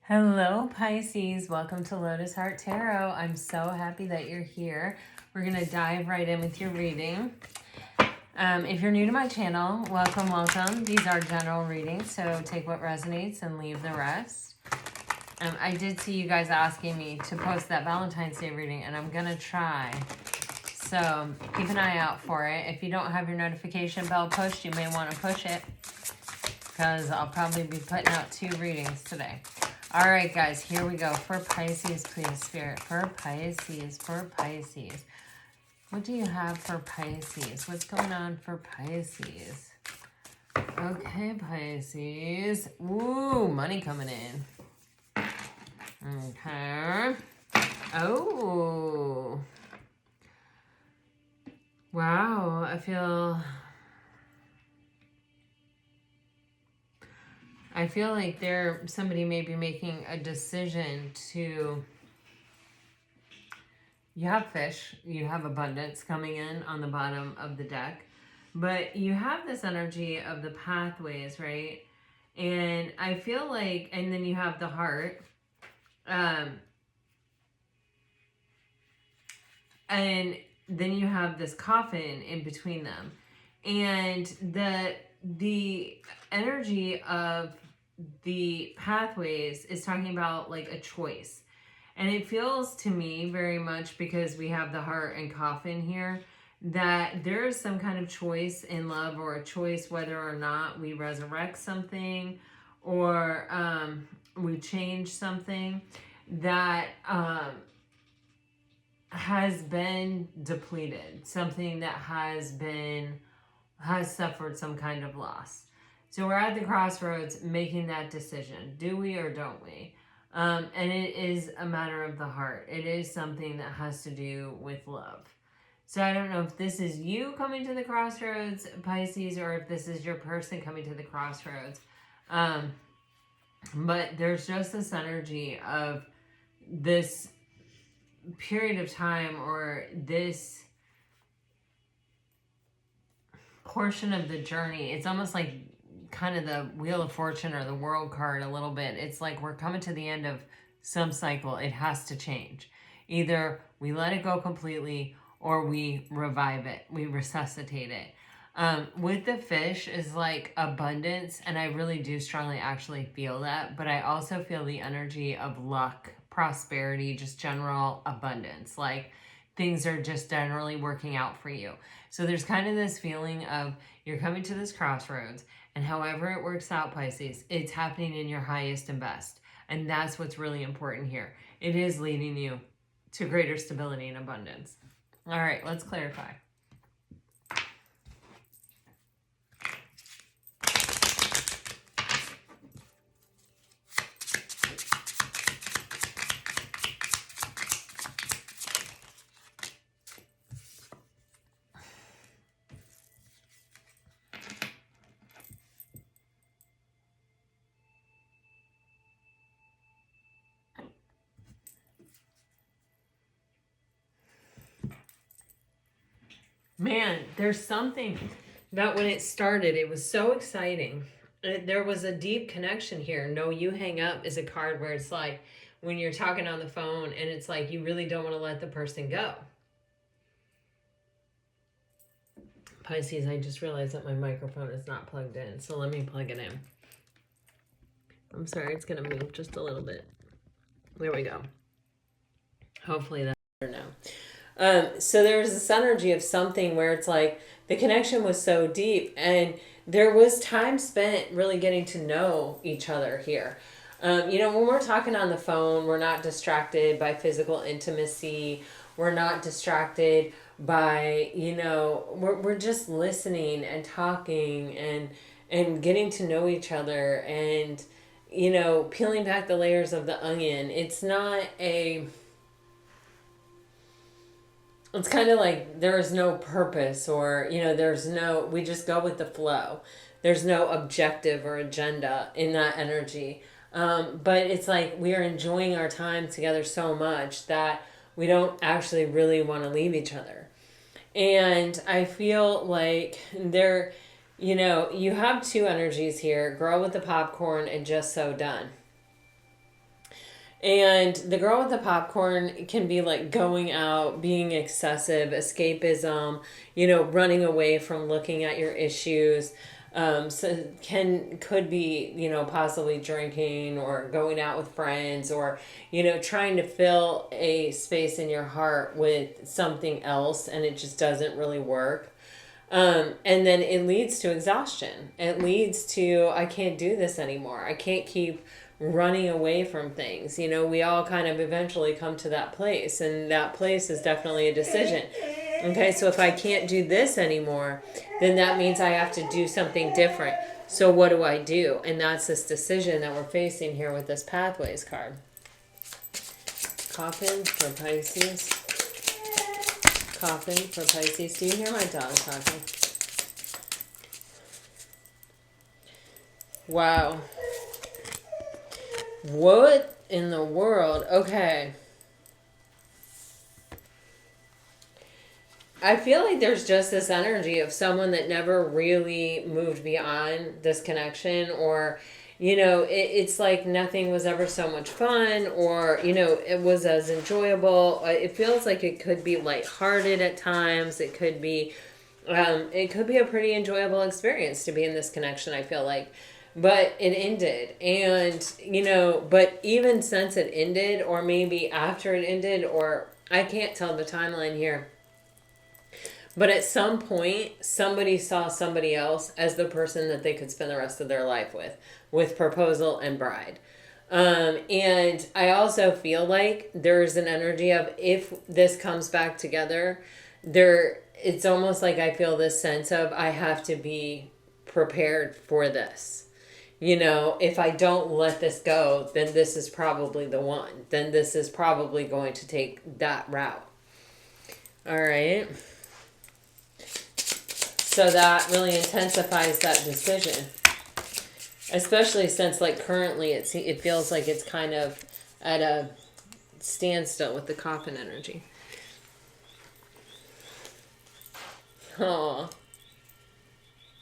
Hello, Pisces. Welcome to Lotus Heart Tarot. I'm so happy that you're here. We're going to dive right in with your reading. If you're new to my channel, welcome, welcome. These are general readings, so take what resonates and leave the rest. I did see you guys asking me to post that Valentine's Day reading, and I'm going to try. So keep an eye out for it. If you don't have your notification bell pushed, you may want to push it because I'll probably be putting out 2 readings today. All right, guys, here we go. For Pisces, please, Spirit. For Pisces, for Pisces. What do you have for Pisces? What's going on for Pisces? Okay, Pisces. Ooh, money coming in. Okay. Oh. Wow, I feel like somebody may be making a decision to, you have fish, you have abundance coming in on the bottom of the deck, but you have this energy of the pathways, right? And I feel like, and then you have the heart, and then you have this coffin in between them. And the energy of the pathways is talking about like a choice. And it feels to me very much, because we have the heart and coffin here, that there is some kind of choice in love, or a choice whether or not we resurrect something or we change something that has been depleted, something that has suffered some kind of loss. So we're at the crossroads making that decision. Do we or don't we? And it is a matter of the heart. It is something that has to do with love. So I don't know if this is you coming to the crossroads, Pisces, or if this is your person coming to the crossroads. But there's just this energy of this period of time, or this portion of the journey. It's almost like kind of the Wheel of Fortune or the World card a little bit. It's like we're coming to the end of some cycle. It has to change. Either we let it go completely, or we revive it, we resuscitate it. With the fish is like abundance, and I really do strongly actually feel that, but I also feel the energy of luck, prosperity, just general abundance. Like things are just generally working out for you. So there's kind of this feeling of you're coming to this crossroads, and however it works out, Pisces, it's happening in your highest and best. And that's what's really important here. It is leading you to greater stability and abundance. All right, let's clarify. Man, there's something that when it started, it was so exciting. There was a deep connection here. No, you hang up is a card where it's like when you're talking on the phone and it's like you really don't want to let the person go. Pisces, I just realized that my microphone is not plugged in, so let me plug it in. I'm sorry, it's going to move just a little bit. There we go. Hopefully that's better now. So there was this energy of something where it's like the connection was so deep, and there was time spent really getting to know each other here. When we're talking on the phone, we're not distracted by physical intimacy. We're not distracted by, we're just listening and talking and getting to know each other and, peeling back the layers of the onion. It's not it's kind of like there is no purpose, or, we just go with the flow. There's no objective or agenda in that energy. But it's like we are enjoying our time together so much that we don't actually really want to leave each other. And I feel like you have 2 energies here, girl with the popcorn and just so done. And the girl with the popcorn can be like going out, being excessive, escapism, running away from looking at your issues. So could be, possibly drinking or going out with friends, or, trying to fill a space in your heart with something else, and it just doesn't really work. And then it leads to exhaustion. It leads to, I can't do this anymore. I can't keep running away from things. We all kind of eventually come to that place, and that place is definitely a decision. Okay, so if I can't do this anymore, then that means I have to do something different. So what do I do? And that's this decision that we're facing here with this Pathways card. Coffin for Pisces. Coffin for Pisces. Do you hear my dog talking? Wow. What in the world? Okay. I feel like there's just this energy of someone that never really moved beyond this connection, or, it's like nothing was ever so much fun, or, it was as enjoyable. It feels like it could be lighthearted at times. It could be a pretty enjoyable experience to be in this connection, I feel like. But it ended. And, but even since it ended, or maybe after it ended, or I can't tell the timeline here. But at some point, somebody saw somebody else as the person that they could spend the rest of their life with proposal and bride. And I also feel like there's an energy of, if this comes back together, it's almost like I feel this sense of, I have to be prepared for this. If I don't let this go, then this is probably the one. Then this is probably going to take that route. All right. So that really intensifies that decision. Especially since, currently it feels like it's kind of at a standstill with the coffin energy. Oh.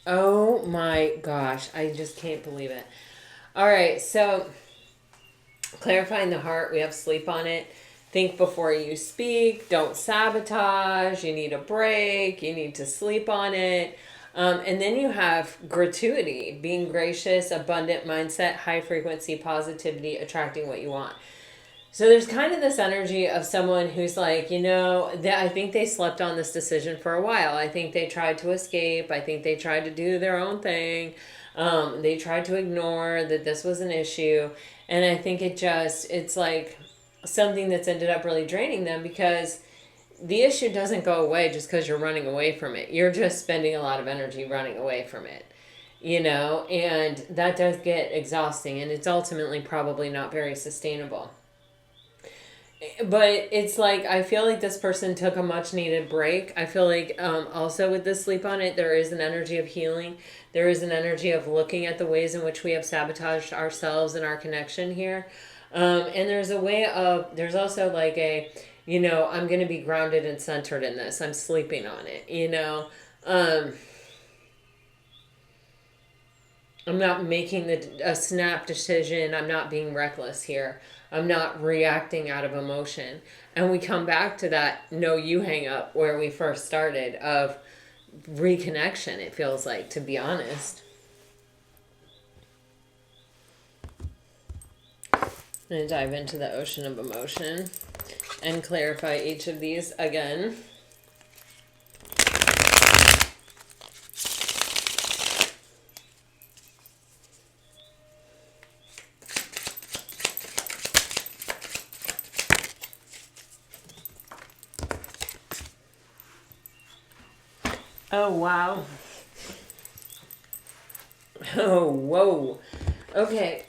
Oh my gosh. I just can't believe it. All right. So clarifying the heart. We have sleep on it. Think before you speak. Don't sabotage. You need a break. You need to sleep on it. And then you have gratuity, being gracious, abundant mindset, high frequency positivity, attracting what you want. So there's kind of this energy of someone who's like, I think they slept on this decision for a while. I think they tried to escape. I think they tried to do their own thing. They tried to ignore that this was an issue. And I think it's like something that's ended up really draining them, because the issue doesn't go away just because you're running away from it. You're just spending a lot of energy running away from it, and that does get exhausting, and it's ultimately probably not very sustainable. But it's like, I feel like this person took a much needed break. I feel like also with this sleep on it, there is an energy of healing. There is an energy of looking at the ways in which we have sabotaged ourselves and our connection here. And there's also like I'm going to be grounded and centered in this. I'm sleeping on it, I'm not making a snap decision. I'm not being reckless here. I'm not reacting out of emotion. And we come back to that no you hang up where we first started, of reconnection, it feels like, to be honest. I'm going to dive into the ocean of emotion and clarify each of these again. Oh, wow. Oh, whoa. Okay,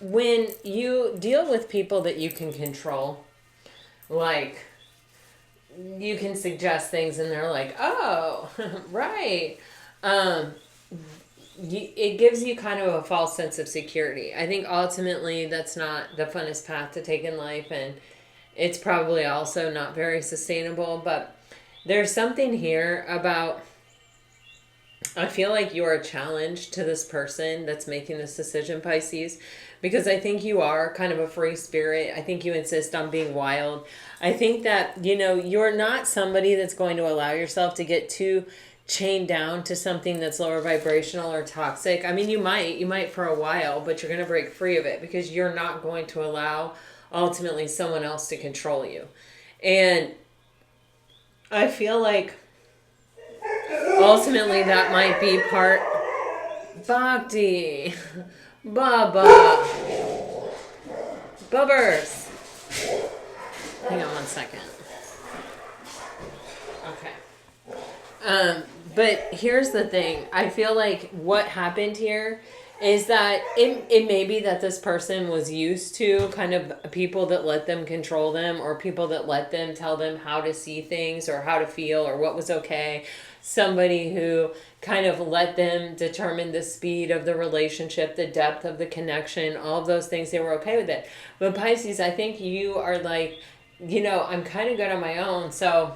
when you deal with people that you can control, like, you can suggest things and they're like, oh, right. It gives you kind of a false sense of security. I think ultimately that's not the funnest path to take in life, and it's probably also not very sustainable, but there's something here about, I feel like you're a challenge to this person that's making this decision, Pisces, because I think you are kind of a free spirit. I think you insist on being wild. I think that, you know, you're not somebody that's going to allow yourself to get too chained down to something that's lower vibrational or toxic. I mean, you might for a while, but you're going to break free of it because you're not going to allow ultimately someone else to control you. And I feel like ultimately that might be part. Bhakti, Baba, Bubbers. Hang on one second. Okay. But here's the thing. I feel like what happened here is that it may be that this person was used to kind of people that let them control them, or people that let them tell them how to see things or how to feel or what was okay. Somebody who kind of let them determine the speed of the relationship, the depth of the connection, all of those things. They were okay with it. But Pisces, I think you are like, you know, I'm kind of good on my own. So,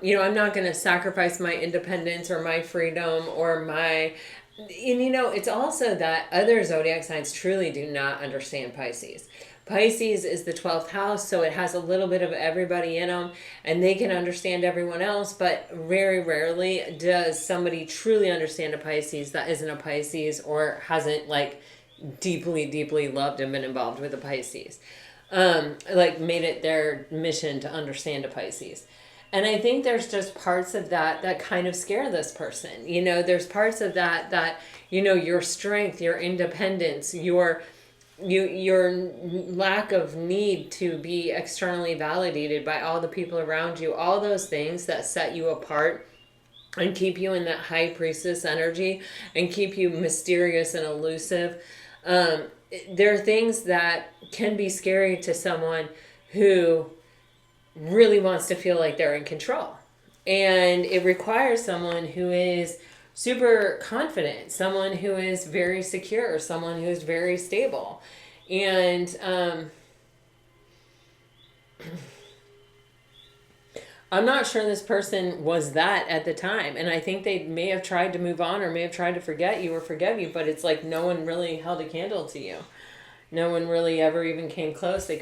you know, I'm not going to sacrifice my independence or my freedom or my... And, you know, it's also that other zodiac signs truly do not understand Pisces. Pisces is the 12th house, so it has a little bit of everybody in them, and they can understand everyone else, but very rarely does somebody truly understand a Pisces that isn't a Pisces or hasn't, like, deeply, deeply loved and been involved with a Pisces. Like, made it their mission to understand a Pisces. And I think there's just parts of that kind of scare this person. You know, there's parts of that, you know, your strength, your independence, your lack of need to be externally validated by all the people around you, all those things that set you apart and keep you in that high priestess energy and keep you mysterious and elusive. There are things that can be scary to someone who really wants to feel like they're in control. And it requires someone who is super confident, someone who is very secure, someone who is very stable. And I'm not sure this person was that at the time. And I think they may have tried to move on or may have tried to forget you or forgive you, but it's like no one really held a candle to you. No one really ever even came close. They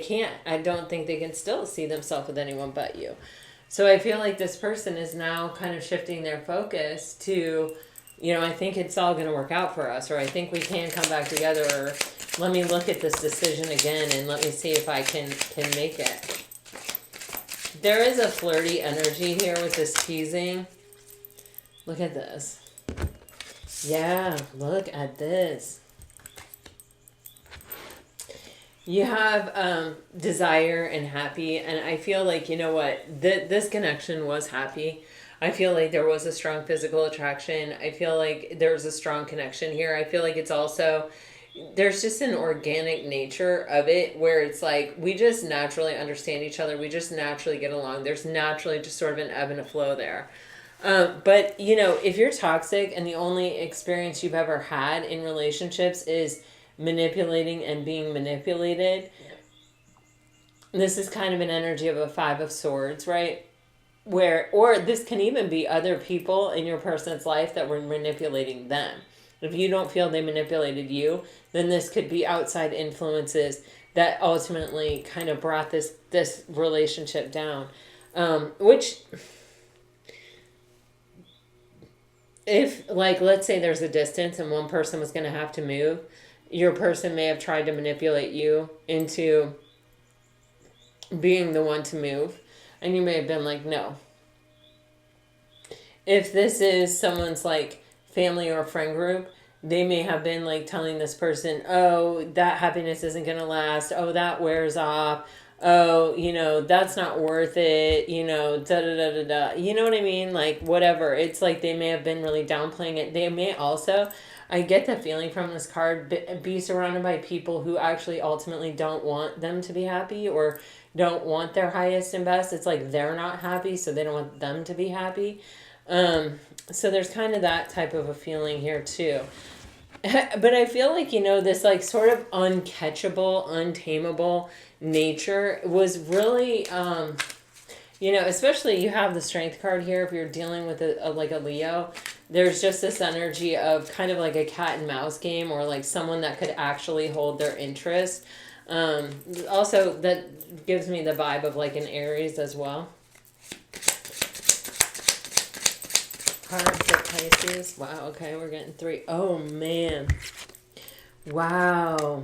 can't. I don't think they can still see themselves with anyone but you. So I feel like this person is now kind of shifting their focus to, you know, I think it's all going to work out for us, or I think we can come back together, or let me look at this decision again and let me see if I can make it. There is a flirty energy here with this teasing. Look at this. Yeah, look at this. You have desire and happy, and I feel like, you know what, this connection was happy. I feel like there was a strong physical attraction. I feel like there's a strong connection here. I feel like it's also, there's just an organic nature of it where it's like we just naturally understand each other. We just naturally get along. There's naturally just sort of an ebb and a flow there. But, you know, if you're toxic and the only experience you've ever had in relationships is manipulating and being manipulated, this is kind of an energy of a 5 of Swords, right? Or this can even be other people in your person's life that were manipulating them. If you don't feel they manipulated you, then this could be outside influences that ultimately kind of brought this relationship down. Which, if, like, let's say there's a distance and one person was going to have to move, your person may have tried to manipulate you into being the one to move. And you may have been like, no. If this is someone's like family or friend group, they may have been like telling this person, oh, that happiness isn't going to last. Oh, that wears off. Oh, you know, that's not worth it. You know, da-da-da-da-da. You know what I mean? Like, whatever. It's like they may have been really downplaying it. They may also, I get the feeling from this card, be surrounded by people who actually ultimately don't want them to be happy or don't want their highest and best. It's like they're not happy, so they don't want them to be happy. So there's kind of that type of a feeling here too. But I feel like, you know, this like sort of uncatchable, untamable nature was really, you know, especially you have the Strength card here if you're dealing with a Leo. there's just this energy of kind of like a cat and mouse game, or like someone that could actually hold their interest. Also, that gives me the vibe of like an Aries as well. Cards for Pisces. Wow, okay, we're getting 3. Oh, man. Wow.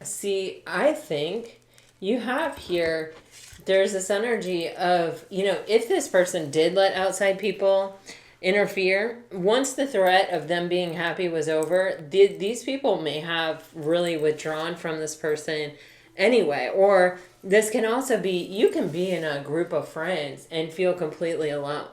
See, I think you have here, there's this energy of, you know, if this person did let outside people interfere, once the threat of them being happy was over, these people may have really withdrawn from this person anyway. Or this can also be, you can be in a group of friends and feel completely alone.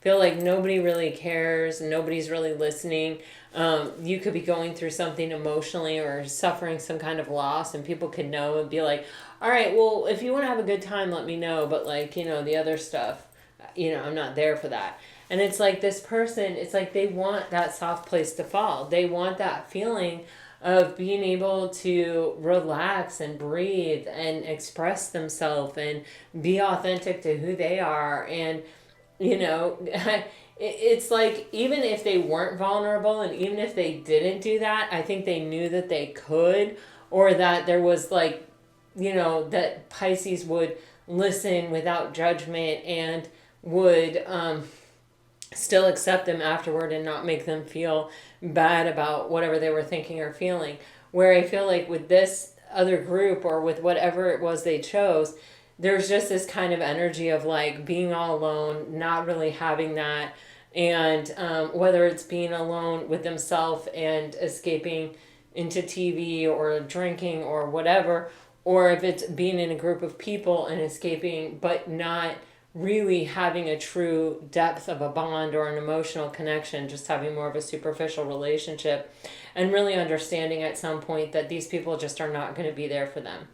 Feel like nobody really cares, nobody's really listening. You could be going through something emotionally or suffering some kind of loss, and people could know and be like, all right, well, if you want to have a good time, let me know. But like, you know, the other stuff, you know, I'm not there for that. And it's like this person, it's like they want that soft place to fall. They want that feeling of being able to relax and breathe and express themselves and be authentic to who they are. And, you know, it's like, even if they weren't vulnerable and even if they didn't do that, I think they knew that they could, or that there was like, you know, that Pisces would listen without judgment and would still accept them afterward and not make them feel bad about whatever they were thinking or feeling. Where I feel like with this other group, or with whatever it was they chose, there's just this kind of energy of like being all alone, not really having that. And whether it's being alone with themselves and escaping into TV or drinking or whatever, or if it's being in a group of people and escaping, but not really having a true depth of a bond or an emotional connection, just having more of a superficial relationship, and really understanding at some point that these people just are not going to be there for them.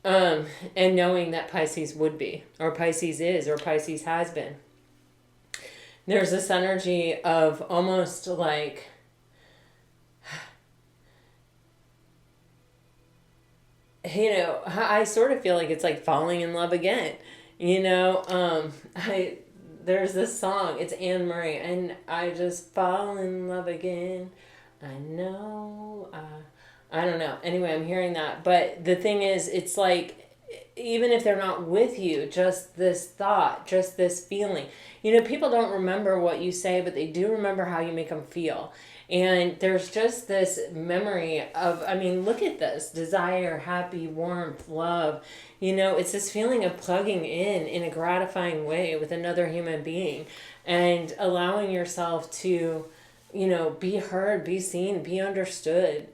And knowing that Pisces would be, or Pisces is, or Pisces has been. There's this energy of almost like, you know, I sort of feel like it's like falling in love again. You know, there's this song, it's Anne Murray, and I just fall in love again. I know, I don't know. Anyway, I'm hearing that. But the thing is, it's like, even if they're not with you, just this thought, just this feeling. You know, people don't remember what you say, but they do remember how you make them feel. And there's just this memory of, I mean, look at this. Desire, happy, warmth, love. You know, it's this feeling of plugging in a gratifying way with another human being. And allowing yourself to, you know, be heard, be seen, be understood,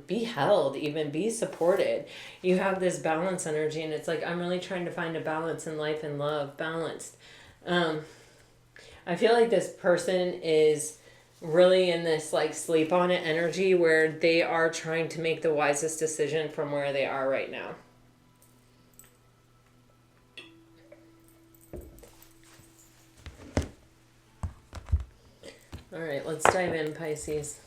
be held, even be supported. You have this balance energy, and it's like, I'm really trying to find a balance in life and love, balanced. I feel like this person is really in this like sleep on it energy, where they are trying to make the wisest decision from where they are right now. All right, let's dive in, Pisces.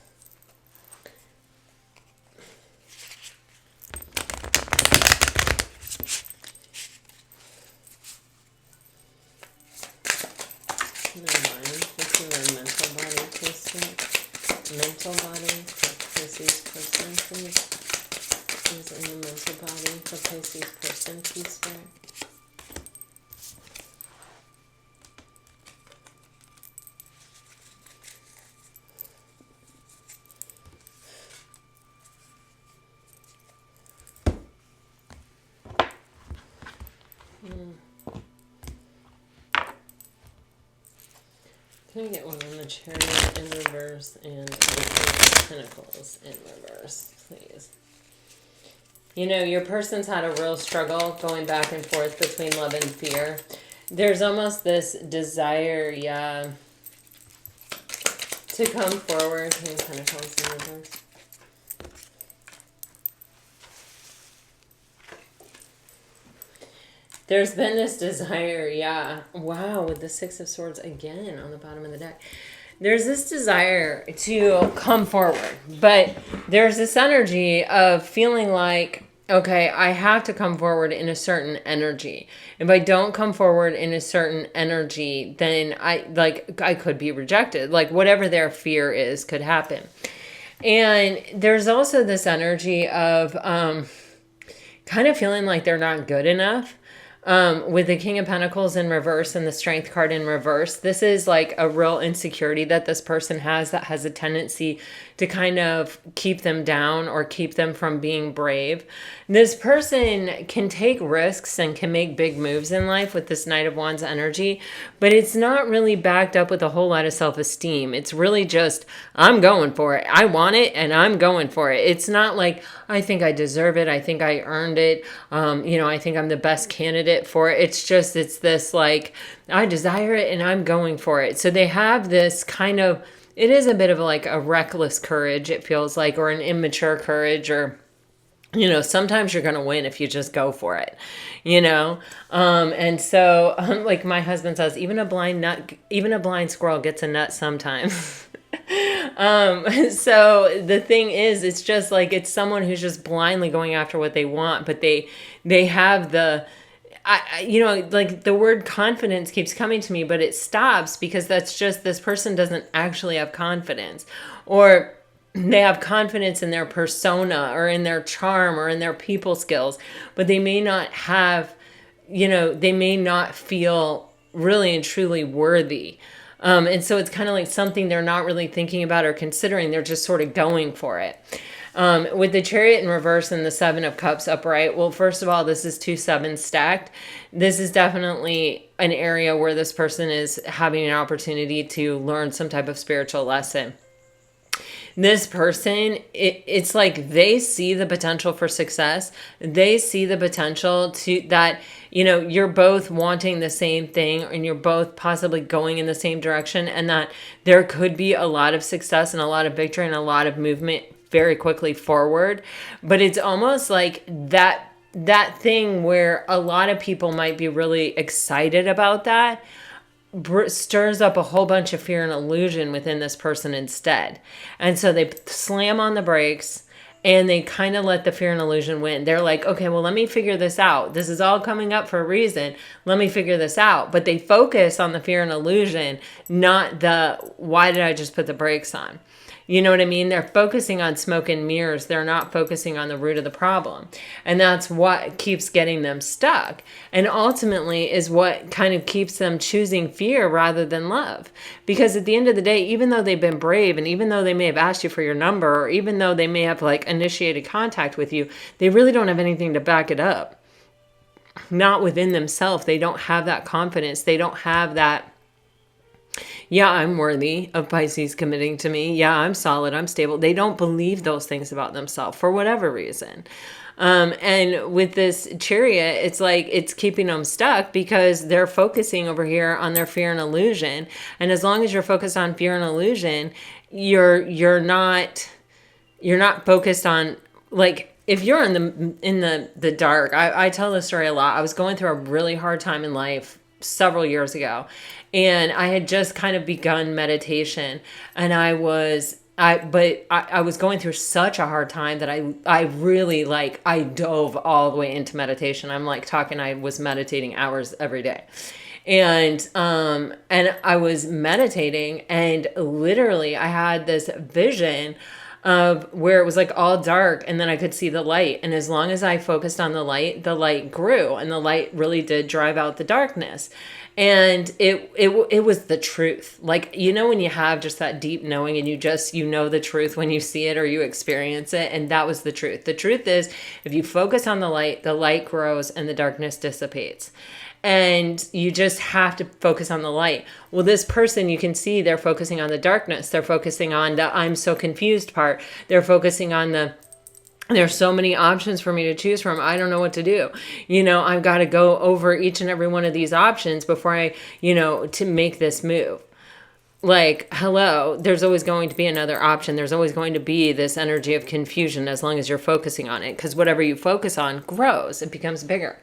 Mental body, please. Mental body for Pisces person, please. Is in the mental body for Pisces person, please, Spirit. Can I get one on the Chariot in reverse and the Knight of Pentacles in reverse, please? You know, your person's had a real struggle going back and forth between love and fear. There's almost this desire, yeah, to come forward. King of Pentacles in reverse. There's been this desire, yeah. Wow, with the Six of Swords again on the bottom of the deck. There's this desire to come forward, but there's this energy of feeling like okay, I have to come forward in a certain energy. If I don't come forward in a certain energy, then I could be rejected. Like whatever their fear is could happen. And there's also this energy of kind of feeling like they're not good enough. With the King of Pentacles in reverse and the Strength card in reverse, this is like a real insecurity that this person has that has a tendency to kind of keep them down or keep them from being brave. This person can take risks and can make big moves in life with this Knight of Wands energy, but it's not really backed up with a whole lot of self-esteem. It's really just, I'm going for it. I want it and I'm going for it. It's not like, I think I deserve it. I think I earned it. I think I'm the best candidate for it. It's this like, I desire it and I'm going for it. So they have this kind of, it is a bit of like a reckless courage, it feels like, or an immature courage, or, sometimes you're going to win if you just go for it, and so like my husband says, even a blind squirrel gets a nut sometimes. So the thing is, it's just like, it's someone who's just blindly going after what they want, but they have like the word confidence keeps coming to me, but it stops because that's just, this person doesn't actually have confidence, or they have confidence in their persona or in their charm or in their people skills, but they may not have, they may not feel really and truly worthy. And so it's kind of like something they're not really thinking about or considering. They're just sort of going for it. With the Chariot in reverse and the Seven of Cups upright, well, first of all, this is 2 sevens stacked. This is definitely an area where this person is having an opportunity to learn some type of spiritual lesson. This person, it's like they see the potential for success. They see the potential to that, you're both wanting the same thing and you're both possibly going in the same direction, and that there could be a lot of success and a lot of victory and a lot of movement very quickly forward. But it's almost like that thing where a lot of people might be really excited about that stirs up a whole bunch of fear and illusion within this person instead. And so they slam on the brakes and they kind of let the fear and illusion win. They're like, okay, well, let me figure this out. This is all coming up for a reason. Let me figure this out. But they focus on the fear and illusion, not the, why did I just put the brakes on? You know what I mean? They're focusing on smoke and mirrors. They're not focusing on the root of the problem. And that's what keeps getting them stuck. And ultimately is what kind of keeps them choosing fear rather than love. Because at the end of the day, even though they've been brave, and even though they may have asked you for your number, or even though they may have like initiated contact with you, they really don't have anything to back it up. Not within themselves. They don't have that confidence. They don't have that, yeah, I'm worthy of Pisces committing to me. Yeah, I'm solid. I'm stable. They don't believe those things about themselves for whatever reason. And with this Chariot, it's like it's keeping them stuck because they're focusing over here on their fear and illusion. And as long as you're focused on fear and illusion, you're not focused on, like, if you're in the dark. I tell this story a lot. I was going through a really hard time in life several years ago, and I had just kind of begun meditation, and I was going through such a hard time that I really, like, I dove all the way into meditation. I'm like talking, I was meditating hours every day. And I was meditating, and literally I had this vision of where it was like all dark, and then I could see the light. And as long as I focused on the light grew, and the light really did drive out the darkness. And it was the truth. Like, when you have just that deep knowing, and you know the truth when you see it or you experience it. And that was the truth. The truth is, if you focus on the light grows and the darkness dissipates. And you just have to focus on the light. Well, this person, you can see they're focusing on the darkness. They're focusing on the I'm so confused part. They're focusing on there's so many options for me to choose from. I don't know what to do. I've got to go over each and every one of these options before I, to make this move. Like, hello, there's always going to be another option. There's always going to be this energy of confusion as long as you're focusing on it. Because whatever you focus on grows. It becomes bigger.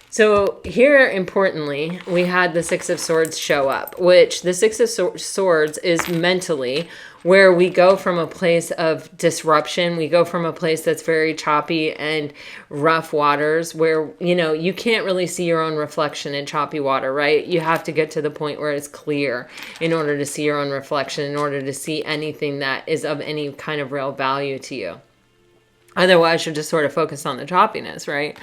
So here, importantly, we had the Six of Swords show up, which the Six of Swords is mentally where we go from a place of disruption. We go from a place that's very choppy and rough waters where, you know, you can't really see your own reflection in choppy water, right? You have to get to the point where it's clear in order to see your own reflection, in order to see anything that is of any kind of real value to you. Otherwise, you'll just sort of focus on the choppiness, right?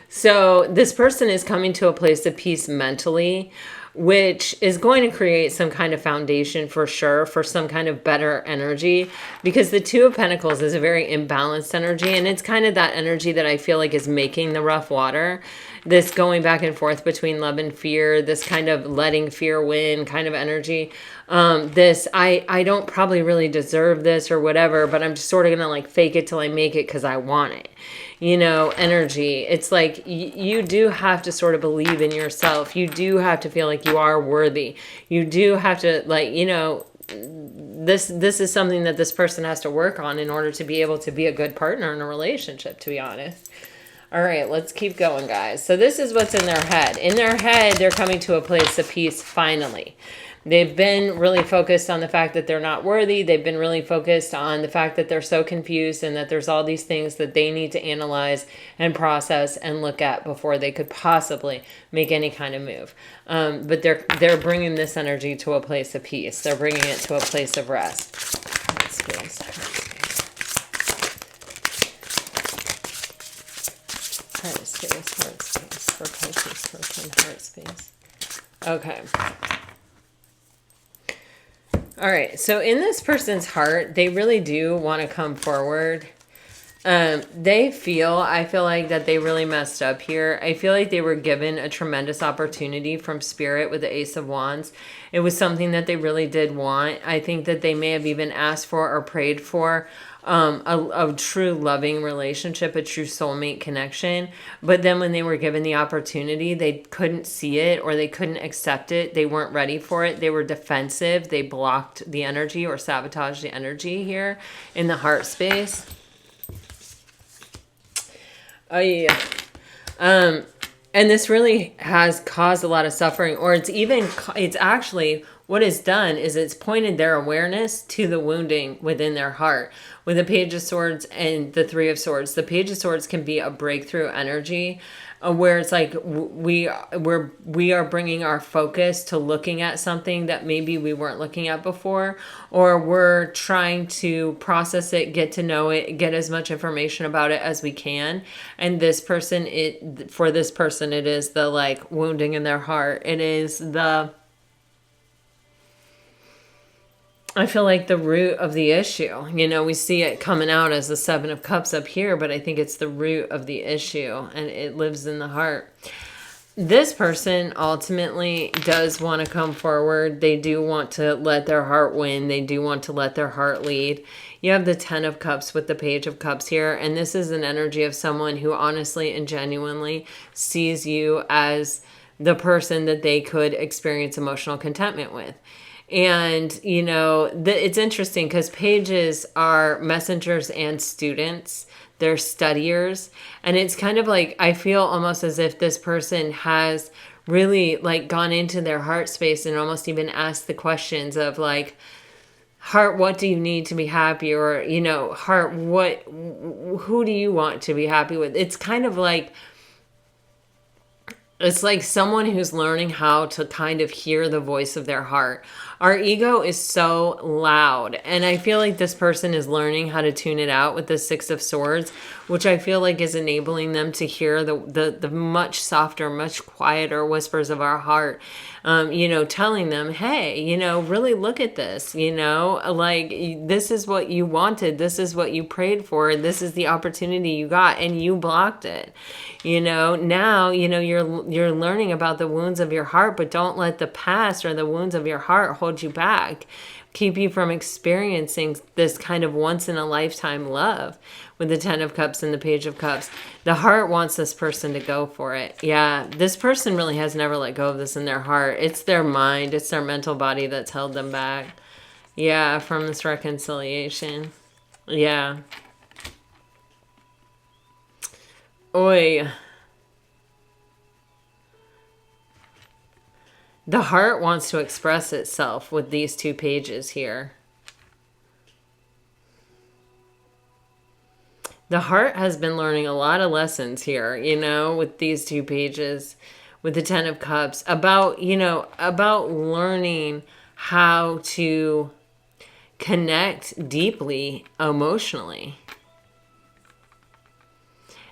So this person is coming to a place of peace mentally, which is going to create some kind of foundation for sure for some kind of better energy, because the Two of Pentacles is a very imbalanced energy, and it's kind of that energy that I feel like is making the rough water. This going back and forth between love and fear, this kind of letting fear win kind of energy. This, I don't probably really deserve this or whatever, but I'm just sort of gonna like fake it till I make it because I want it. You know, energy. It's like you do have to sort of believe in yourself. You do have to feel like you are worthy. You do have to, like, you know, this is something that this person has to work on in order to be able to be a good partner in a relationship, to be honest. All right, let's keep going, guys. So this is what's in their head. In their head, they're coming to a place of peace finally. They've been really focused on the fact that they're not worthy. They've been really focused on the fact that they're so confused and that there's all these things that they need to analyze and process and look at before they could possibly make any kind of move. But they're bringing this energy to a place of peace. They're bringing it to a place of rest. Heart space for Pisces person, heart space. Okay. All right. So in this person's heart, they really do want to come forward. I feel like that they really messed up here. I feel like they were given a tremendous opportunity from Spirit with the Ace of Wands. It was something that they really did want. I think that they may have even asked for or prayed for a true loving relationship, a true soulmate connection. But then when they were given the opportunity, they couldn't see it or they couldn't accept it. They weren't ready for it. They were defensive. They blocked the energy or sabotaged the energy here in the heart space. Oh, yeah. And this really has caused a lot of suffering, or it's actually what it's done is it's pointed their awareness to the wounding within their heart. With the Page of Swords and the Three of Swords, the Page of Swords can be a breakthrough energy where it's like we are bringing our focus to looking at something that maybe we weren't looking at before, or we're trying to process it, get to know it, get as much information about it as we can. And for this person, it is the like wounding in their heart. It is I feel like the root of the issue. You know, we see it coming out as the Seven of Cups up here, but I think it's the root of the issue and it lives in the heart. This person ultimately does want to come forward. They do want to let their heart win. They do want to let their heart lead. You have the Ten of Cups with the Page of Cups here, and this is an energy of someone who honestly and genuinely sees you as the person that they could experience emotional contentment with. And, you know, it's interesting because pages are messengers and students. They're studiers. And it's kind of like, I feel almost as if this person has really like gone into their heart space and almost even asked the questions of like, heart, what do you need to be happy? Or, you know, heart, who do you want to be happy with? It's kind of like, it's like someone who's learning how to kind of hear the voice of their heart. Our ego is so loud. And I feel like this person is learning how to tune it out with the Six of Swords, which I feel like is enabling them to hear the much softer, much quieter whispers of our heart. You know, telling them, hey, you know, really look at this, you know, like this is what you wanted. This is what you prayed for. This is the opportunity you got and you blocked it. You know, now, you know, you're learning about the wounds of your heart, but don't let the past or the wounds of your heart hold you back, keep you from experiencing this kind of once in a lifetime love. With the Ten of Cups and the Page of Cups, the heart wants this person to go for it. Yeah, this person really has never let go of this in their heart. It's their mind, it's their mental body that's held them back. Yeah, from this reconciliation. Yeah. Oi. The heart wants to express itself with these two pages here. The heart has been learning a lot of lessons here, you know, with these two pages, with the Ten of Cups, about, you know, about learning how to connect deeply emotionally.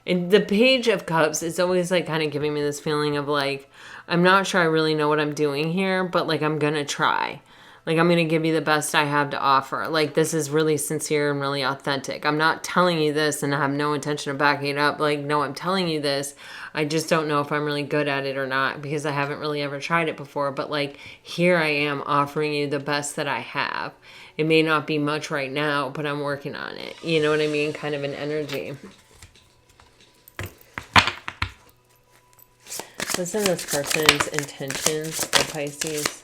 And the Page of Cups is always like kind of giving me this feeling of like, I'm not sure I really know what I'm doing here, but like I'm going to try. Like, I'm going to give you the best I have to offer. Like, this is really sincere and really authentic. I'm not telling you this and I have no intention of backing it up. Like, no, I'm telling you this. I just don't know if I'm really good at it or not because I haven't really ever tried it before. But, like, here I am offering you the best that I have. It may not be much right now, but I'm working on it. You know what I mean? Kind of an energy. Listen to this person's intentions for Pisces.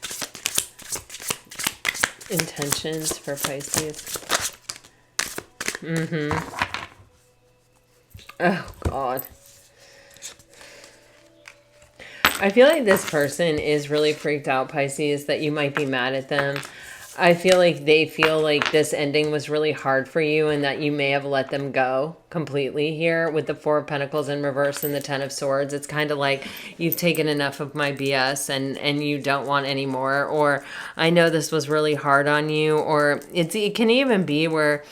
Intentions for Pisces. Oh, God. I feel like this person is really freaked out, Pisces, that you might be mad at them. I feel like they feel like this ending was really hard for you and that you may have let them go completely here with the Four of Pentacles in reverse and the Ten of Swords. It's kind of like you've taken enough of my BS and you don't want any more, or I know this was really hard on you, or it can even be where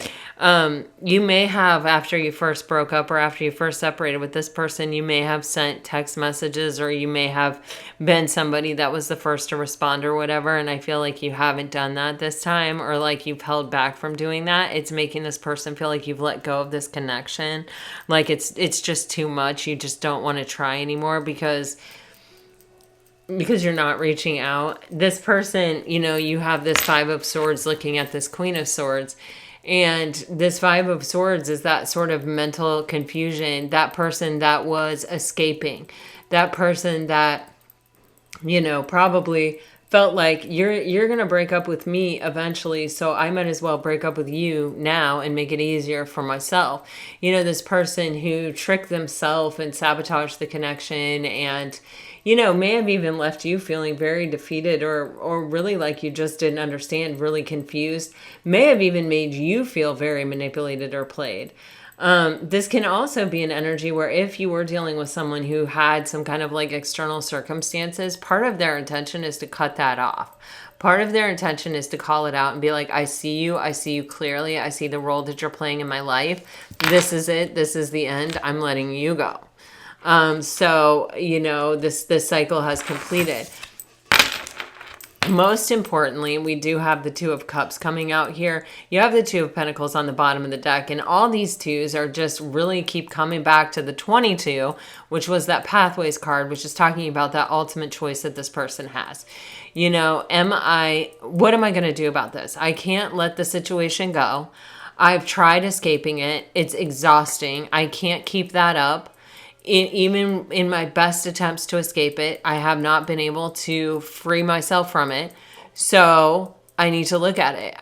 you may have, after you first broke up or after you first separated with this person, you may have sent text messages or you may have been somebody that was the first to respond or whatever. And I feel like you haven't done that this time, or like you've held back from doing that. It's making this person feel like you've let go of this connection. Like it's just too much. You just don't want to try anymore because you're not reaching out. This person, you know, you have this Five of Swords looking at this Queen of Swords. And this Five of Swords is that sort of mental confusion, that person that was escaping, that person that, you know, probably felt like you're going to break up with me eventually, so I might as well break up with you now and make it easier for myself. You know, this person who tricked themselves and sabotaged the connection and, you know, may have even left you feeling very defeated or really like you just didn't understand, really confused, may have even made you feel very manipulated or played. This can also be an energy where if you were dealing with someone who had some kind of like external circumstances, part of their intention is to cut that off. Part of their intention is to call it out and be like, I see you clearly. I see the role that you're playing in my life. This is it. This is the end. I'm letting you go. So, you know, this cycle has completed. Most importantly, we do have the Two of Cups coming out here. You have the Two of Pentacles on the bottom of the deck, and all these twos are just really keep coming back to the 22, which was that Pathways card, which is talking about that ultimate choice that this person has. You know, what am I going to do about this? I can't let the situation go. I've tried escaping it. It's exhausting. I can't keep that up. Even in my best attempts to escape it, I have not been able to free myself from it. So I need to look at it.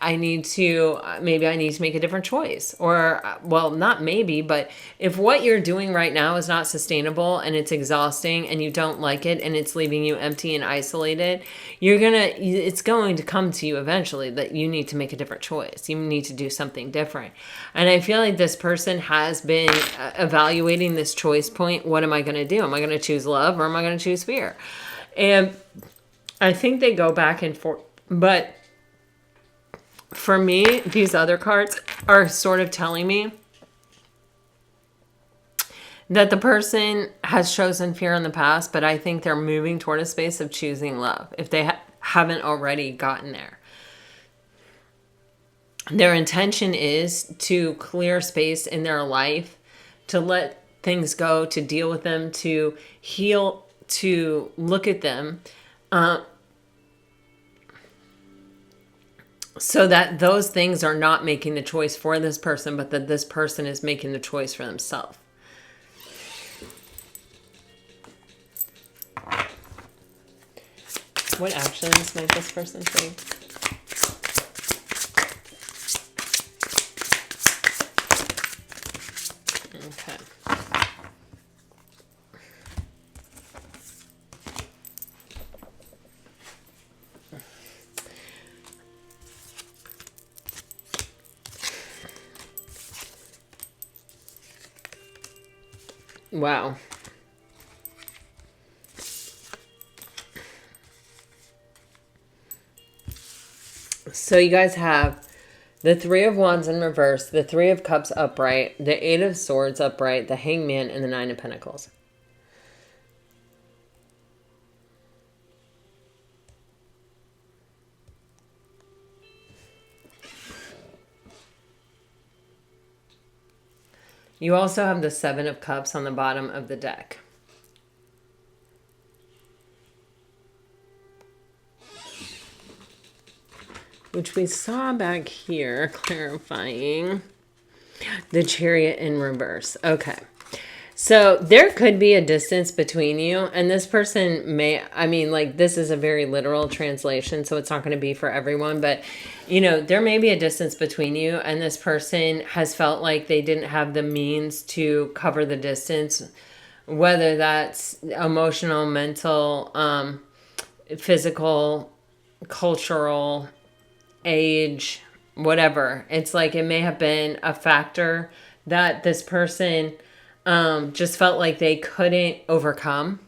Maybe I need to make a different choice. Or, well, not maybe, but if what you're doing right now is not sustainable and it's exhausting and you don't like it and it's leaving you empty and isolated, it's going to come to you eventually that you need to make a different choice. You need to do something different. And I feel like this person has been evaluating this choice point. What am I going to do? Am I going to choose love or am I going to choose fear? And I think they go back and forth. But for me, these other cards are sort of telling me that the person has chosen fear in the past, but I think they're moving toward a space of choosing love if they haven't already gotten there. Their intention is to clear space in their life, to let things go, to deal with them, to heal, to look at them, so that those things are not making the choice for this person, but that this person is making the choice for themselves. What actions might this person take? Okay. Wow. So you guys have the Three of Wands in reverse, the Three of Cups upright, the Eight of Swords upright, the Hangman, and the Nine of Pentacles. You also have the Seven of Cups on the bottom of the deck. Which we saw back here, clarifying the Chariot in reverse. Okay. So there could be a distance between you, and this person may, I mean, like, this is a very literal translation, so it's not going to be for everyone, but, you know, there may be a distance between you, and this person has felt like they didn't have the means to cover the distance, whether that's emotional, mental, physical, cultural, age, whatever. It's like it may have been a factor that this person just felt like they couldn't overcome.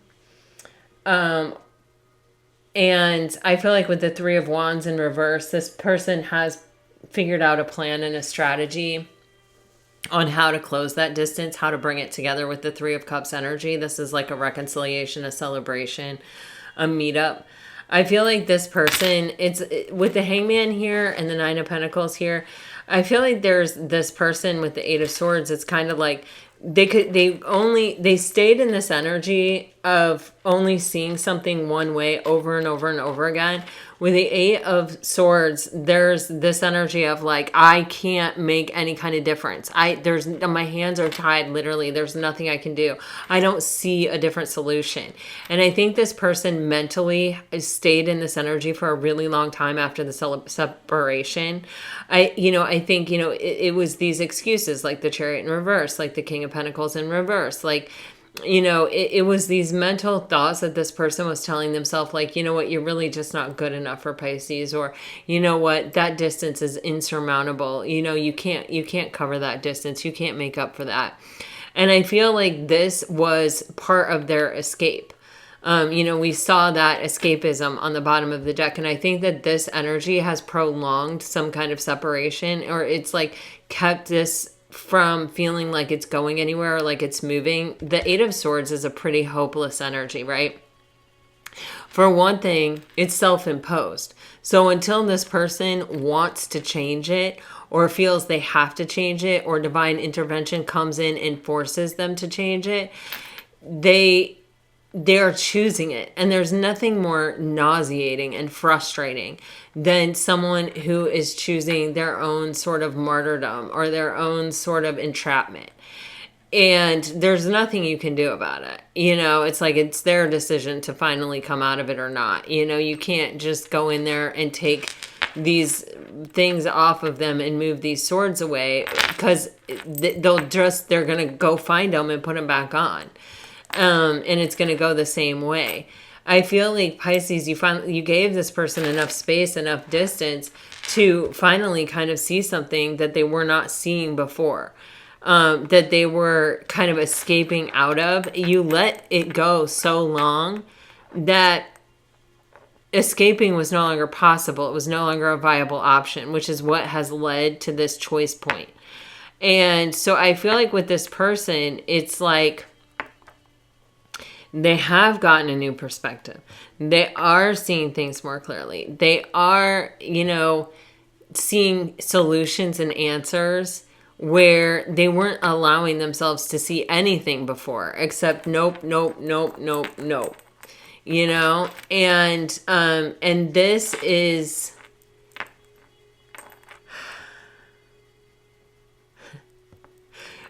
And I feel like with the Three of Wands in reverse, this person has figured out a plan and a strategy on how to close that distance, how to bring it together with the Three of Cups energy. This is like a reconciliation, a celebration, a meetup. I feel like this person, with the Hangman here and the Nine of Pentacles here, I feel like there's this person with the Eight of Swords. It's kind of like they stayed in this energy of only seeing something one way over and over and over again. With the Eight of Swords, there's this energy of like, I can't make any kind of difference. My hands are tied, literally. There's nothing I can do. I don't see a different solution. And I think this person mentally stayed in this energy for a really long time after the separation. I think, it was these excuses, like the Chariot in reverse, like the King of Pentacles in reverse, like, it was these mental thoughts that this person was telling themselves, like, you know what, you're really just not good enough for Pisces, or, you know what, that distance is insurmountable. You can't cover that distance. You can't make up for that. And I feel like this was part of their escape. We saw that escapism on the bottom of the deck. And I think that this energy has prolonged some kind of separation, or it's like kept this from feeling like it's going anywhere or like it's moving. The Eight of Swords is a pretty hopeless energy, right? For one thing, it's self-imposed. So until this person wants to change it, or feels they have to change it, or divine intervention comes in and forces them to change it, they're choosing it. And there's nothing more nauseating and frustrating than someone who is choosing their own sort of martyrdom or their own sort of entrapment. And there's nothing you can do about it. It's like it's their decision to finally come out of it or not. You can't just go in there and take these things off of them and move these swords away, because they're going to go find them and put them back on. And it's going to go the same way. I feel like Pisces, you gave this person enough space, enough distance to finally kind of see something that they were not seeing before, that they were kind of escaping out of. You let it go so long that escaping was no longer possible. It was no longer a viable option, which is what has led to this choice point. And so I feel like with this person, it's like they have gotten a new perspective. They are seeing things more clearly. They are, seeing solutions and answers where they weren't allowing themselves to see anything before, except nope, nope, nope, nope, nope. And this is,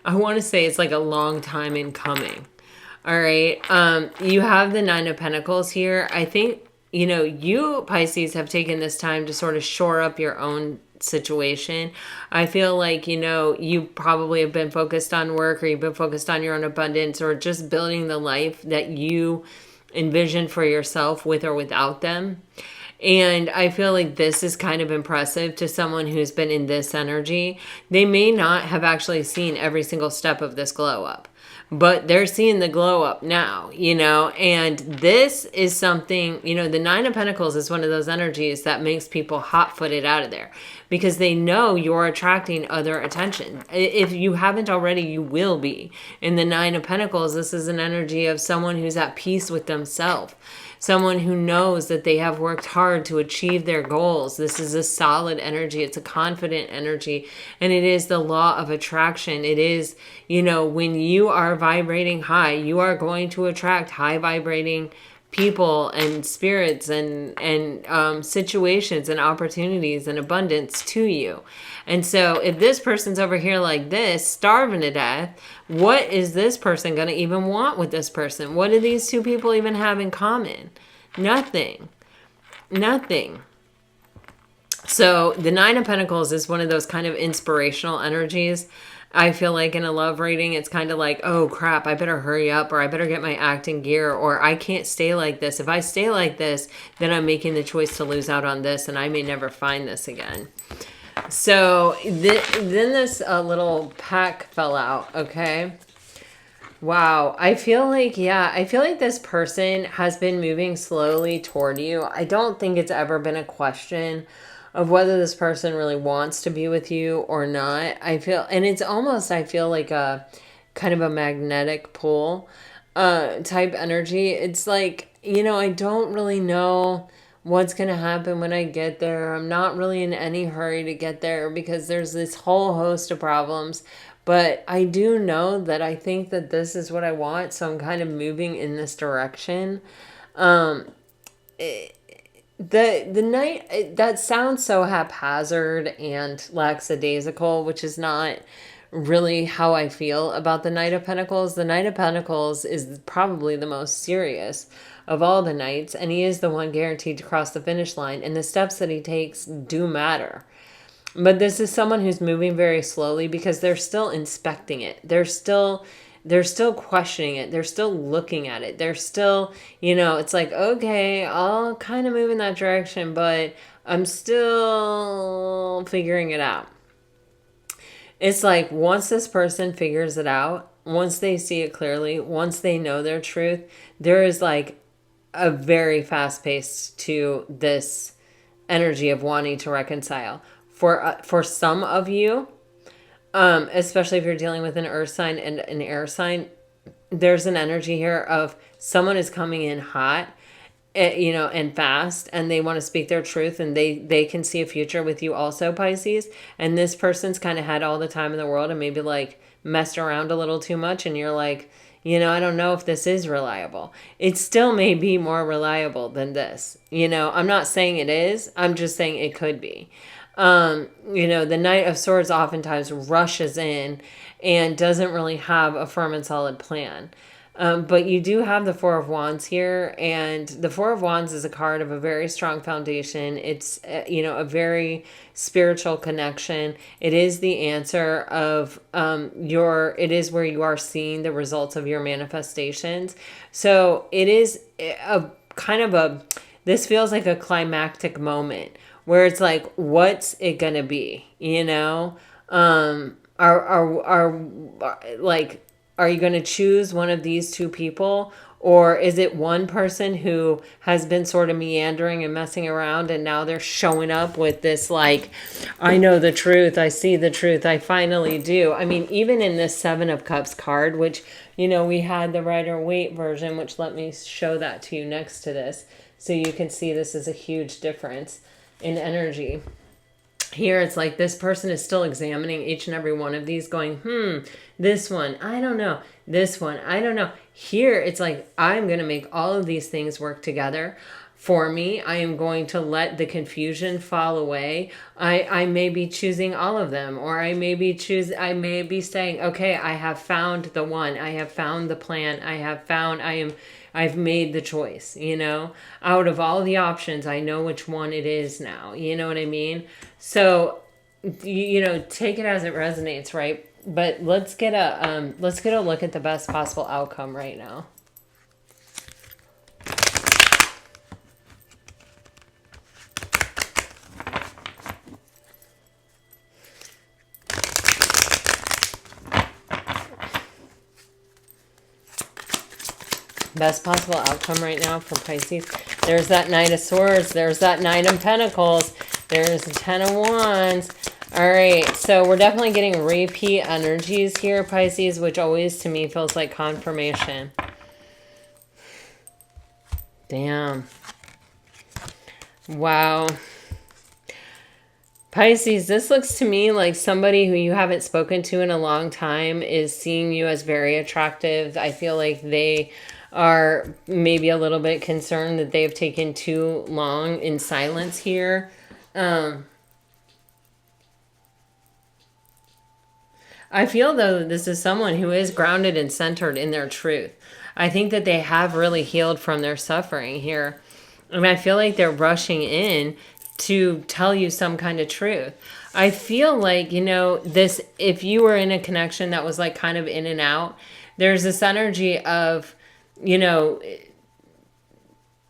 I want to say it's like a long time in coming. All right. You have the Nine of Pentacles here. I think, you Pisces have taken this time to sort of shore up your own situation. I feel like, you probably have been focused on work, or you've been focused on your own abundance, or just building the life that you envision for yourself with or without them. And I feel like this is kind of impressive to someone who's been in this energy. They may not have actually seen every single step of this glow up. but they're seeing the glow up now, you know, and this is something, you know, the Nine of Pentacles is one of those energies that makes people hot-footed out of there because they know you're attracting other attention. If you haven't already, you will be. In the Nine of Pentacles, this is an energy of someone who's at peace with themselves. Someone who knows that they have worked hard to achieve their goals. This is a solid energy. It's a confident energy. And it is the law of attraction. It is, you know, when you are vibrating high, you are going to attract high vibrating people and spirits and situations and opportunities and abundance to you. And so if this person's over here like this, starving to death, what is this person going to even want with this person? What do these two people even have in common? Nothing. Nothing. So the Nine of Pentacles is one of those kind of inspirational energies. I feel like in a love reading, it's kind of like, oh crap, I better hurry up, or I better get my act in gear, or I can't stay like this. If I stay like this, then I'm making the choice to lose out on this, and I may never find this again. So then this little pack fell out, okay? Wow, I feel like, yeah, I feel like this person has been moving slowly toward you. I don't think it's ever been a question of whether this person really wants to be with you or not. I feel, and it's almost, I feel like a kind of a magnetic pull type energy. It's like, you know, I don't really know what's going to happen when I get there. I'm not really in any hurry to get there because there's this whole host of problems. But I do know that I think that this is what I want. So I'm kind of moving in this direction. The night, that sounds so haphazard and lackadaisical, which is not really how I feel about the Knight of Pentacles. The Knight of Pentacles is probably the most serious of all the knights, and he is the one guaranteed to cross the finish line, and the steps that he takes do matter. But this is someone who's moving very slowly because they're still inspecting it. They're still questioning it. They're still looking at it. They're still, you know, it's like, okay, I'll kind of move in that direction, but I'm still figuring it out. It's like once this person figures it out, once they see it clearly, once they know their truth, there is like a very fast pace to this energy of wanting to reconcile. For some of you, especially if you're dealing with an earth sign and an air sign, there's an energy here of someone is coming in hot, you know, and fast, and they want to speak their truth, and they can see a future with you also, Pisces. And this person's kind of had all the time in the world and maybe like messed around a little too much, and you're like, you know, I don't know if this is reliable. It still may be more reliable than this. You know, I'm not saying it is. I'm just saying it could be. You know, the Knight of Swords oftentimes rushes in and doesn't really have a firm and solid plan. But you do have the Four of Wands here, and the Four of Wands is a card of a very strong foundation. It's, you know, a very spiritual connection. It is the answer of it is where you are seeing the results of your manifestations. So it is a kind of this feels like a climactic moment where it's like, what's it gonna be? You know, are you going to choose one of these two people? Or is it one person who has been sort of meandering and messing around, and now they're showing up with this like, I know the truth, I see the truth, I finally do. I mean, even in this Seven of Cups card, which, you know, we had the Rider-Waite version, which let me show that to you next to this. So you can see this is a huge difference in energy. Here it's like this person is still examining each and every one of these going, this one, I don't know. This one, I don't know. Here it's like, I'm going to make all of these things work together for me. I am going to let the confusion fall away. I may be choosing all of them, or I may be saying, okay, I have found the one. I have found the plan. I've made the choice, you know, out of all the options, I know which one it is now. You know what I mean? So, you know, take it as it resonates, right? But let's get a look at the best possible outcome right now. Best possible outcome right now for Pisces. There's that Knight of Swords. There's that Knight of Pentacles. There's the Ten of Wands. All right, so we're definitely getting repeat energies here, Pisces, which always to me feels like confirmation. Damn. Wow. Pisces, this looks to me like somebody who you haven't spoken to in a long time is seeing you as very attractive. I feel like they are maybe a little bit concerned that they've taken too long in silence here. I feel, though, that this is someone who is grounded and centered in their truth. I think that they have really healed from their suffering here. And I feel like they're rushing in to tell you some kind of truth. I feel like, you know, this, if you were in a connection that was like kind of in and out, there's this energy of, you know,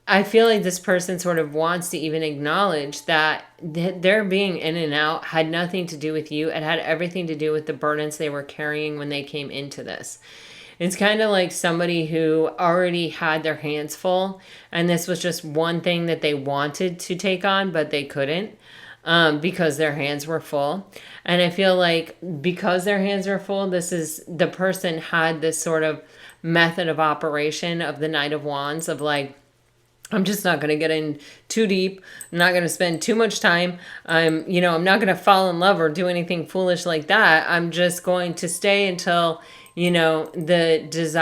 I feel like this person sort of wants to even acknowledge that their being in and out had nothing to do with you. It had everything to do with the burdens they were carrying when they came into this. It's kind of like somebody who already had their hands full, and this was just one thing that they wanted to take on, but they couldn't because their hands were full. And I feel like because their hands were full, the person had this sort of method of operation of the Knight of Wands of like, I'm just not going to get in too deep. I'm not going to spend too much time. I'm not going to fall in love or do anything foolish like that. I'm just going to stay until, till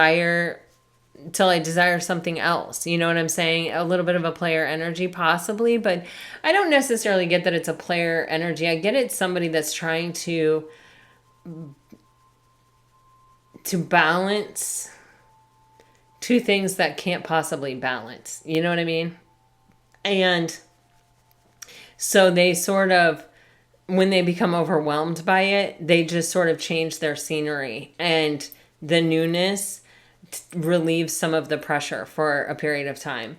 I desire something else. You know what I'm saying? A little bit of a player energy possibly, but I don't necessarily get that it's a player energy. I get it's somebody that's trying to balance two things that can't possibly balance. You know what I mean? And so they sort of, when they become overwhelmed by it, they just sort of change their scenery, and the newness relieves some of the pressure for a period of time.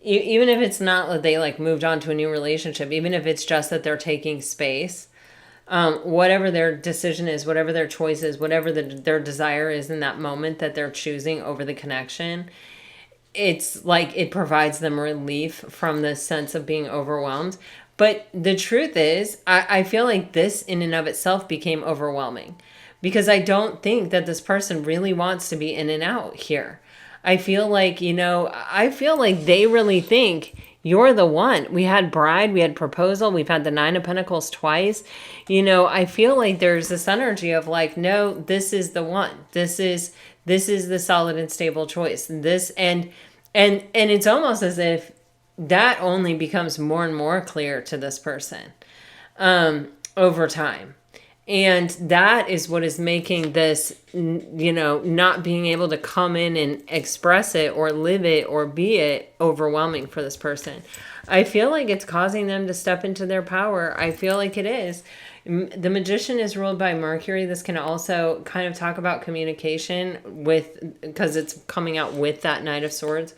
Even if it's not that they like moved on to a new relationship, even if it's just that they're taking space, whatever their decision is, whatever their choice is, whatever their desire is in that moment that they're choosing over the connection, it's like it provides them relief from the sense of being overwhelmed. But the truth is, I feel like this in and of itself became overwhelming because I don't think that this person really wants to be in and out here. I feel like, they really think you're the one. We had bride, we had proposal, we've had the Nine of Pentacles twice. I feel like there's this energy of like, no, this is the one. This is the solid and stable choice. This and it's almost as if that only becomes more and more clear to this person over time. And that is what is making this, not being able to come in and express it or live it or be it overwhelming for this person. I feel like it's causing them to step into their power. I feel like it is. The Magician is ruled by Mercury. This can also kind of talk about communication because it's coming out with that Knight of Swords.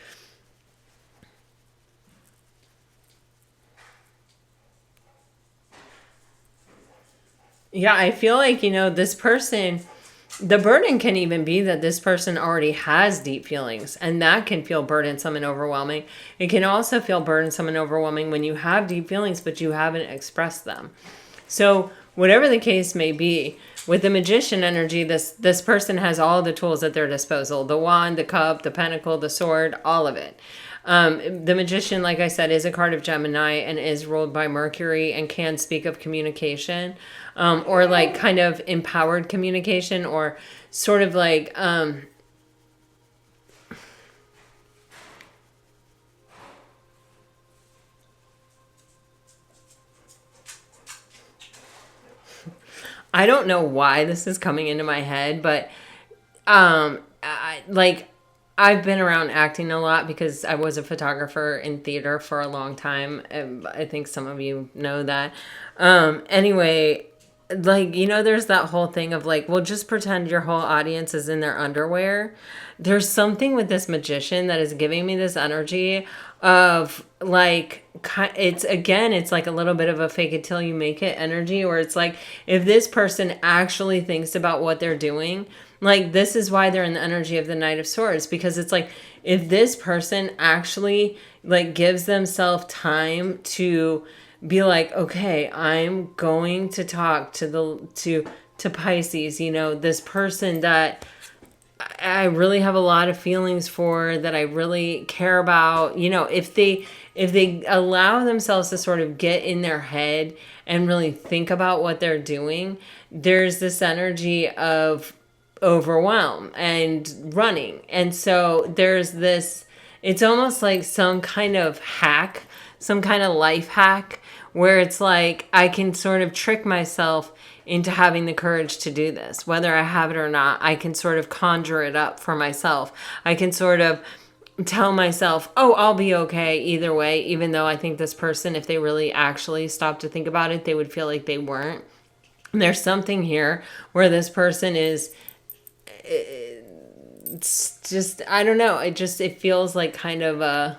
Yeah, I feel like, this person, the burden can even be that this person already has deep feelings, and that can feel burdensome and overwhelming. It can also feel burdensome and overwhelming when you have deep feelings, but you haven't expressed them. So whatever the case may be, with the Magician energy, this person has all the tools at their disposal. The wand, the cup, the pentacle, the sword, all of it. The Magician, like I said, is a card of Gemini and is ruled by Mercury and can speak of communication, or like kind of empowered communication, or sort of like, I don't know why this is coming into my head, but I've been around acting a lot because I was a photographer in theater for a long time. I think some of you know that. Anyway, there's that whole thing of like, well, just pretend your whole audience is in their underwear. There's something with this Magician that is giving me this energy of like, it's like a little bit of a fake it till you make it energy, where it's like, if this person actually thinks about what they're doing, like, this is why they're in the energy of the Knight of Swords, because it's like, if this person actually like gives themselves time to be like, okay, I'm going to talk to Pisces, you know, this person that I really have a lot of feelings for, that I really care about, you know, if they allow themselves to sort of get in their head and really think about what they're doing, there's this energy of overwhelm and running. And so there's this, it's almost like some kind of hack, some kind of life hack, where it's like I can sort of trick myself into having the courage to do this. Whether I have it or not, I can sort of conjure it up for myself. I can sort of tell myself, oh, I'll be okay either way, even though I think this person, if they really actually stopped to think about it, they would feel like they weren't. And there's something here where this person is, it's just, I don't know, it feels like kind of a,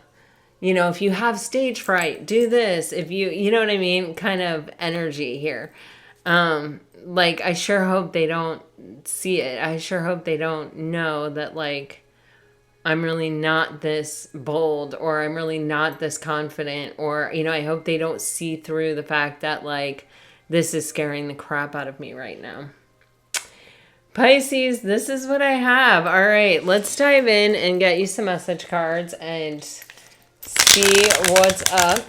you know, if you have stage fright, do this. If you know what I mean? Kind of energy here. Like, I sure hope they don't see it. I sure hope they don't know that, like, I'm really not this bold, or I'm really not this confident, or, you know, I hope they don't see through the fact that, like, this is scaring the crap out of me right now. Pisces, this is what I have. All right, let's dive in and get you some message cards and see what's up.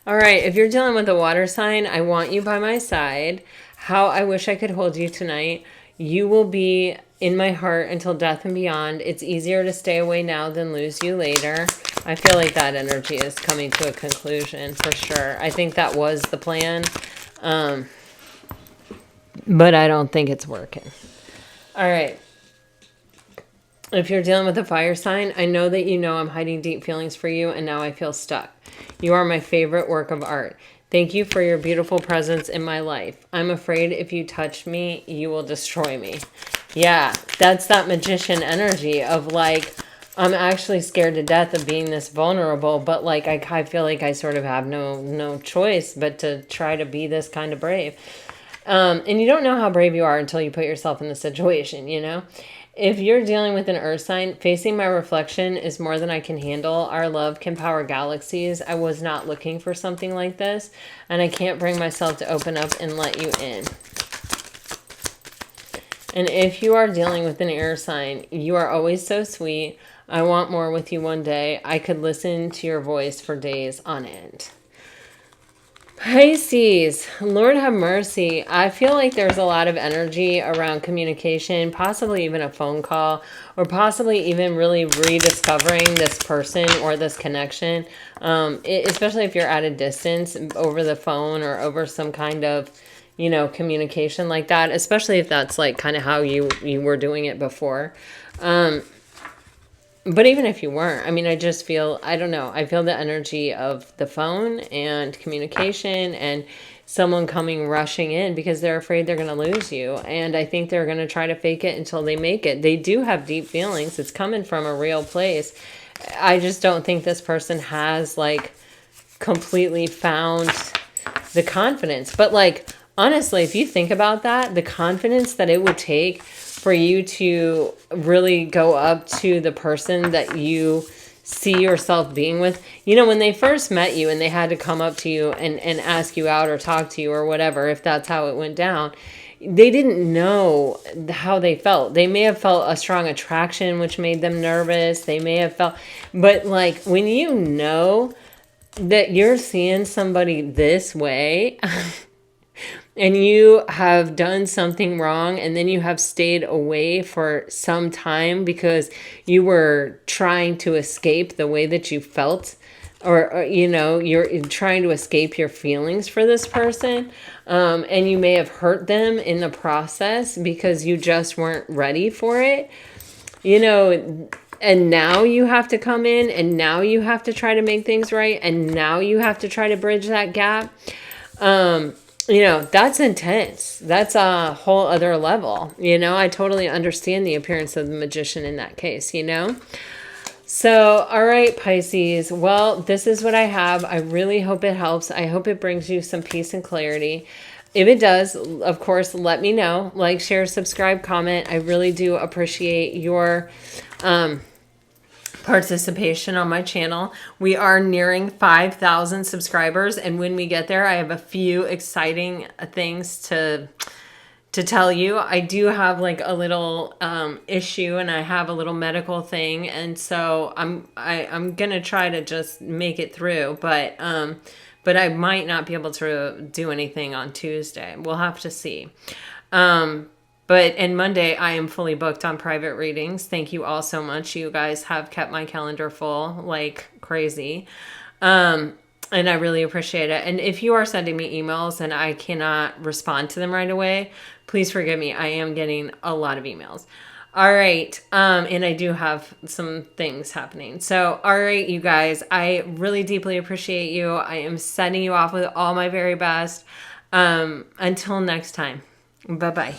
All right, if you're dealing with a water sign, I want you by my side. How I wish I could hold you tonight. You will be in my heart until death and beyond. It's easier to stay away now than lose you later. I feel like that energy is coming to a conclusion for sure. I think that was the plan, but I don't think it's working. All right. If you're dealing with a fire sign, I know that you know I'm hiding deep feelings for you, and now I feel stuck. You are my favorite work of art. Thank you for your beautiful presence in my life. I'm afraid if you touch me, you will destroy me. Yeah, that's that magician energy of like, I'm actually scared to death of being this vulnerable, but like I feel like I sort of have no choice but to try to be this kind of brave. And you don't know how brave you are until you put yourself in the situation, you know? If you're dealing with an earth sign, facing my reflection is more than I can handle. Our love can power galaxies. I was not looking for something like this, and I can't bring myself to open up and let you in. And if you are dealing with an air sign, you are always so sweet. I want more with you one day. I could listen to your voice for days on end. Pisces, Lord have mercy. I feel like there's a lot of energy around communication, possibly even a phone call, or possibly even really rediscovering this person or this connection, especially if you're at a distance over the phone or over some kind of, you know, communication like that, especially if that's like kind of how you were doing it before. But even if you weren't, I mean, I just feel, I don't know, I feel the energy of the phone and communication and someone coming rushing in because they're afraid they're going to lose you. And I think they're going to try to fake it until they make it. They do have deep feelings. It's coming from a real place. I just don't think this person has like completely found the confidence. But like, honestly, if you think about that, the confidence that it would take for you to really go up to the person that you see yourself being with. You know, when they first met you and they had to come up to you and ask you out or talk to you or whatever, if that's how it went down, they didn't know how they felt. They may have felt a strong attraction, which made them nervous. They may have felt, but like when you know that you're seeing somebody this way, and you have done something wrong, and then you have stayed away for some time because you were trying to escape the way that you felt, or you know, you're trying to escape your feelings for this person, and you may have hurt them in the process because you just weren't ready for it, you know, and now you have to come in, and now you have to try to make things right, and now you have to try to bridge that gap. you know, that's intense. That's a whole other level. You know, I totally understand the appearance of the Magician in that case, you know? So, all right, Pisces. Well, this is what I have. I really hope it helps. I hope it brings you some peace and clarity. If it does, of course, let me know. Like, share, subscribe, comment. I really do appreciate your participation on my channel. We are nearing 5,000 subscribers, and when we get there, I have a few exciting things to tell you. I do have like a little issue, and I have a little medical thing, and so I'm gonna try to just make it through, but I might not be able to do anything on Tuesday. We'll have to see. And Monday, I am fully booked on private readings. Thank you all so much. You guys have kept my calendar full like crazy. And I really appreciate it. And if you are sending me emails and I cannot respond to them right away, please forgive me. I am getting a lot of emails. All right. And I do have some things happening. So, all right, you guys, I really deeply appreciate you. I am sending you off with all my very best. Until next time. Bye-bye.